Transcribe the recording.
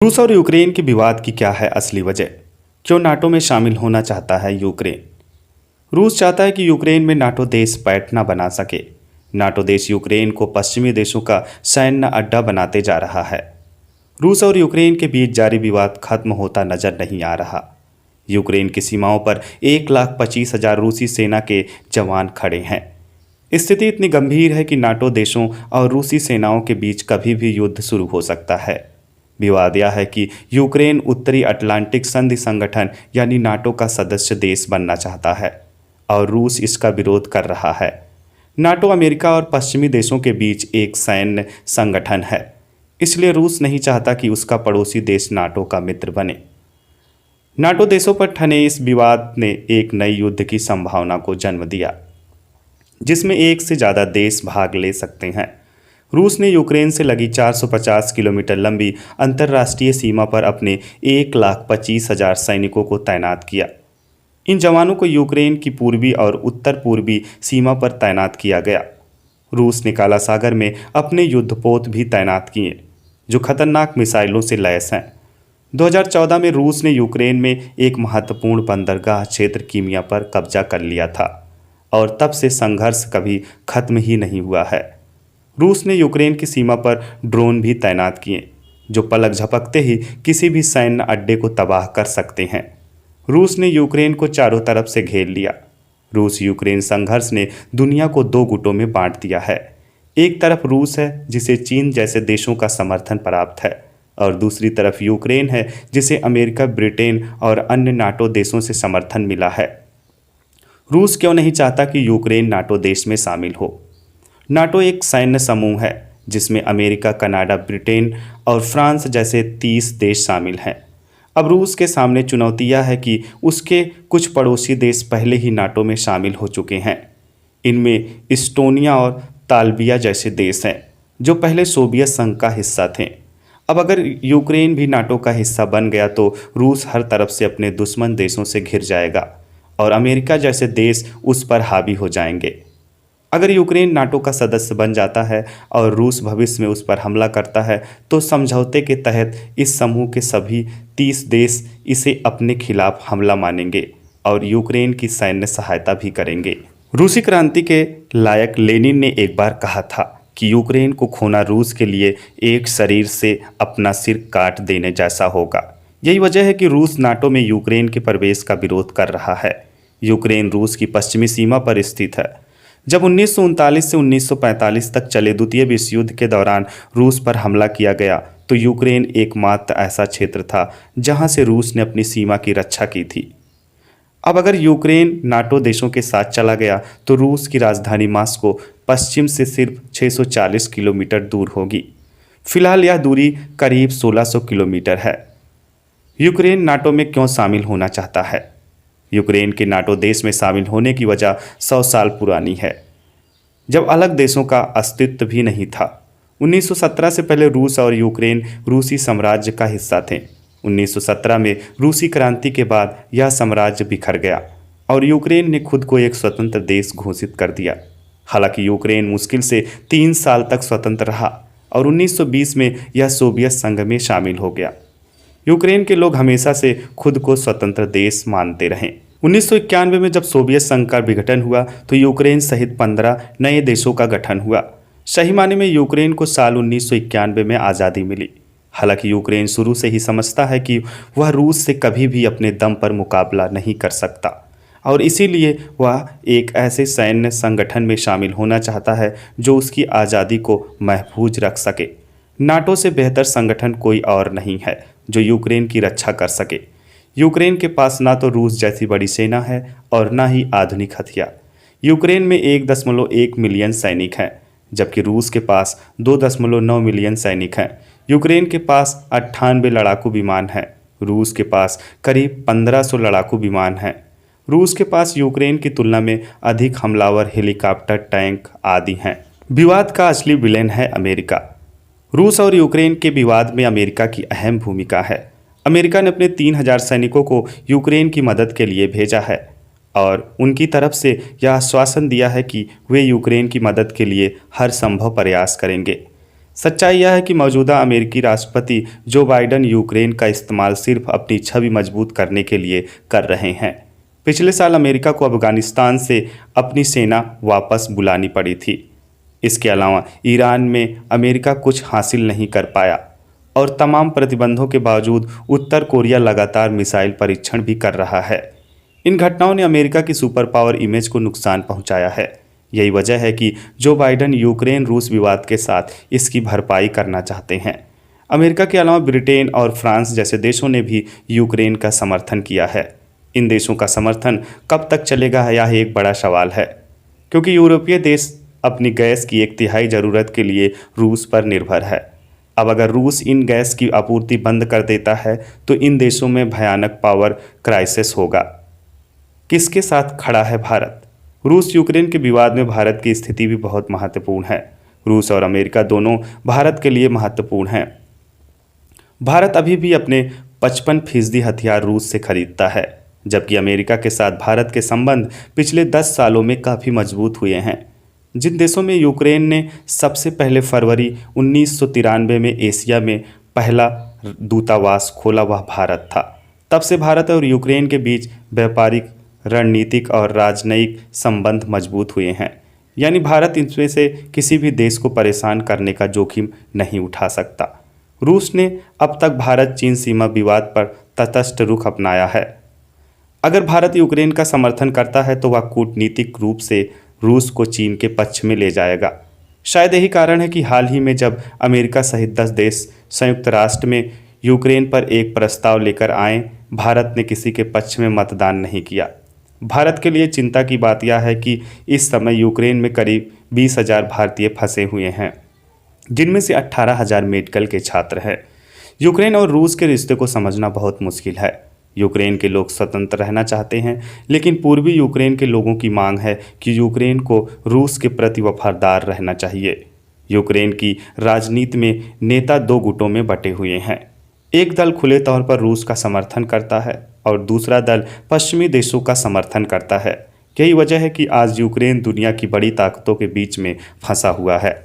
रूस और यूक्रेन के विवाद की क्या है असली वजह? क्यों नाटो में शामिल होना चाहता है यूक्रेन? रूस चाहता है कि यूक्रेन में नाटो देश पैठ न बना सके। नाटो देश यूक्रेन को पश्चिमी देशों का सैन्य अड्डा बनाते जा रहा है। रूस और यूक्रेन के बीच जारी विवाद खत्म होता नजर नहीं आ रहा। यूक्रेन की सीमाओं पर 1,25,000 रूसी सेना के जवान खड़े हैं। स्थिति इतनी गंभीर है कि नाटो देशों और रूसी सेनाओं के बीच कभी भी युद्ध शुरू हो सकता है। विवाद यह है कि यूक्रेन उत्तरी अटलांटिक संधि संगठन यानी नाटो का सदस्य देश बनना चाहता है और रूस इसका विरोध कर रहा है। नाटो अमेरिका और पश्चिमी देशों के बीच एक सैन्य संगठन है, इसलिए रूस नहीं चाहता कि उसका पड़ोसी देश नाटो का मित्र बने। नाटो देशों पर ठने इस विवाद ने एक नई युद्ध की संभावना को जन्म दिया, जिसमें एक से ज़्यादा देश भाग ले सकते हैं। रूस ने यूक्रेन से लगी 450 किलोमीटर लंबी अंतर्राष्ट्रीय सीमा पर अपने 1,25,000 सैनिकों को तैनात किया। इन जवानों को यूक्रेन की पूर्वी और उत्तर पूर्वी सीमा पर तैनात किया गया। रूस ने काला सागर में अपने युद्धपोत भी तैनात किए, जो खतरनाक मिसाइलों से लैस हैं। 2014 में रूस ने यूक्रेन में एक महत्वपूर्ण बंदरगाह क्षेत्र कीमिया पर कब्जा कर लिया था और तब से संघर्ष कभी खत्म ही नहीं हुआ है। रूस ने यूक्रेन की सीमा पर ड्रोन भी तैनात किए, जो पलक झपकते ही किसी भी सैन्य अड्डे को तबाह कर सकते हैं। रूस ने यूक्रेन को चारों तरफ से घेर लिया। रूस यूक्रेन संघर्ष ने दुनिया को दो गुटों में बांट दिया है। एक तरफ रूस है, जिसे चीन जैसे देशों का समर्थन प्राप्त है, और दूसरी तरफ यूक्रेन है, जिसे अमेरिका, ब्रिटेन और अन्य नाटो देशों से समर्थन मिला है। रूस क्यों नहीं चाहता कि यूक्रेन नाटो देश में शामिल हो? नाटो एक सैन्य समूह है जिसमें अमेरिका, कनाडा, ब्रिटेन और फ्रांस जैसे 30 देश शामिल हैं। अब रूस के सामने चुनौती यह है कि उसके कुछ पड़ोसी देश पहले ही नाटो में शामिल हो चुके हैं। इनमें इस्टोनिया और ताल्बिया जैसे देश हैं, जो पहले सोवियत संघ का हिस्सा थे। अब अगर यूक्रेन भी नाटो का हिस्सा बन गया तो रूस हर तरफ से अपने दुश्मन देशों से घिर जाएगा और अमेरिका जैसे देश उस पर हावी हो जाएंगे। अगर यूक्रेन नाटो का सदस्य बन जाता है और रूस भविष्य में उस पर हमला करता है, तो समझौते के तहत इस समूह के सभी 30 देश इसे अपने खिलाफ हमला मानेंगे और यूक्रेन की सैन्य सहायता भी करेंगे। रूसी क्रांति के लायक लेनिन ने एक बार कहा था कि यूक्रेन को खोना रूस के लिए एक शरीर से अपना सिर काट देने जैसा होगा। यही वजह है कि रूस नाटो में यूक्रेन के प्रवेश का विरोध कर रहा है। यूक्रेन रूस की पश्चिमी सीमा पर स्थित है। जब 1939 से 1945 तक चले द्वितीय विश्व युद्ध के दौरान रूस पर हमला किया गया, तो यूक्रेन एकमात्र ऐसा क्षेत्र था जहां से रूस ने अपनी सीमा की रक्षा की थी। अब अगर यूक्रेन नाटो देशों के साथ चला गया तो रूस की राजधानी मॉस्को पश्चिम से सिर्फ 640 किलोमीटर दूर होगी। फिलहाल यह दूरी करीब 1600 किलोमीटर है। यूक्रेन नाटो में क्यों शामिल होना चाहता है? यूक्रेन के नाटो देश में शामिल होने की वजह 100 साल पुरानी है, जब अलग देशों का अस्तित्व भी नहीं था। 1917 से पहले रूस और यूक्रेन रूसी साम्राज्य का हिस्सा थे। 1917 में रूसी क्रांति के बाद यह साम्राज्य बिखर गया और यूक्रेन ने खुद को एक स्वतंत्र देश घोषित कर दिया। हालांकि यूक्रेन मुश्किल से 3 साल तक स्वतंत्र रहा और 1920 में यह सोवियत संघ में शामिल हो गया। यूक्रेन के लोग हमेशा से खुद को स्वतंत्र देश मानते रहे। 1991 में जब सोवियत संघ का विघटन हुआ तो यूक्रेन सहित 15 नए देशों का गठन हुआ। सही माने में यूक्रेन को साल 1991 में आज़ादी मिली। हालांकि यूक्रेन शुरू से ही समझता है कि वह रूस से कभी भी अपने दम पर मुकाबला नहीं कर सकता और इसीलिए वह एक ऐसे सैन्य संगठन में शामिल होना चाहता है जो उसकी आज़ादी को महफूज रख सके। नाटो से बेहतर संगठन कोई और नहीं है जो यूक्रेन की रक्षा कर सके। यूक्रेन के पास ना तो रूस जैसी बड़ी सेना है और ना ही आधुनिक हथियार। यूक्रेन में 1.1 मिलियन सैनिक हैं, जबकि रूस के पास 2.9 मिलियन सैनिक हैं। यूक्रेन के पास 98 लड़ाकू विमान हैं। रूस के पास करीब 1500 लड़ाकू विमान हैं। रूस के पास यूक्रेन की तुलना में अधिक हमलावर हेलीकॉप्टर, टैंक आदि हैं। विवाद का असली विलेन है अमेरिका। रूस और यूक्रेन के विवाद में अमेरिका की अहम भूमिका है। अमेरिका ने अपने 3000 सैनिकों को यूक्रेन की मदद के लिए भेजा है और उनकी तरफ से यह आश्वासन दिया है कि वे यूक्रेन की मदद के लिए हर संभव प्रयास करेंगे। सच्चाई यह है कि मौजूदा अमेरिकी राष्ट्रपति जो बाइडन यूक्रेन का इस्तेमाल सिर्फ अपनी छवि मजबूत करने के लिए कर रहे हैं। पिछले साल अमेरिका को अफगानिस्तान से अपनी सेना वापस बुलानी पड़ी थी। इसके अलावा ईरान में अमेरिका कुछ हासिल नहीं कर पाया और तमाम प्रतिबंधों के बावजूद उत्तर कोरिया लगातार मिसाइल परीक्षण भी कर रहा है। इन घटनाओं ने अमेरिका की सुपर पावर इमेज को नुकसान पहुंचाया है। यही वजह है कि जो बाइडन यूक्रेन रूस विवाद के साथ इसकी भरपाई करना चाहते हैं। अमेरिका के अलावा ब्रिटेन और फ्रांस जैसे देशों ने भी यूक्रेन का समर्थन किया है। इन देशों का समर्थन कब तक चलेगा यह एक बड़ा सवाल है, क्योंकि यूरोपीय देश अपनी गैस की 1/3 ज़रूरत के लिए रूस पर निर्भर है। अब अगर रूस इन गैस की आपूर्ति बंद कर देता है तो इन देशों में भयानक पावर क्राइसिस होगा। किसके साथ खड़ा है भारत? रूस यूक्रेन के विवाद में भारत की स्थिति भी बहुत महत्वपूर्ण है। रूस और अमेरिका दोनों भारत के लिए महत्वपूर्ण हैं। भारत अभी भी अपने 55% हथियार रूस से खरीदता है, जबकि अमेरिका के साथ भारत के संबंध पिछले 10 सालों में काफ़ी मजबूत हुए हैं। जिन देशों में यूक्रेन ने सबसे पहले फरवरी 1993 में एशिया में पहला दूतावास खोला वह भारत था। तब से भारत और यूक्रेन के बीच व्यापारिक, रणनीतिक और राजनयिक संबंध मजबूत हुए हैं। यानी भारत इनमें से किसी भी देश को परेशान करने का जोखिम नहीं उठा सकता। रूस ने अब तक भारत चीन सीमा विवाद पर तटस्थ रुख अपनाया है। अगर भारत यूक्रेन का समर्थन करता है तो वह कूटनीतिक रूप से रूस को चीन के पक्ष में ले जाएगा। शायद यही कारण है कि हाल ही में जब अमेरिका सहित 10 देश संयुक्त राष्ट्र में यूक्रेन पर एक प्रस्ताव लेकर आए, भारत ने किसी के पक्ष में मतदान नहीं किया। भारत के लिए चिंता की बात यह है कि इस समय यूक्रेन में करीब 20,000 भारतीय फंसे हुए हैं, जिनमें से 18,000 मेडिकल के छात्र हैं। यूक्रेन और रूस के रिश्ते को समझना बहुत मुश्किल है। यूक्रेन के लोग स्वतंत्र रहना चाहते हैं, लेकिन पूर्वी यूक्रेन के लोगों की मांग है कि यूक्रेन को रूस के प्रति वफादार रहना चाहिए। यूक्रेन की राजनीति में नेता 2 गुटों में बटे हुए हैं। एक दल खुले तौर पर रूस का समर्थन करता है और दूसरा दल पश्चिमी देशों का समर्थन करता है। यही वजह है कि आज यूक्रेन दुनिया की बड़ी ताकतों के बीच में फंसा हुआ है।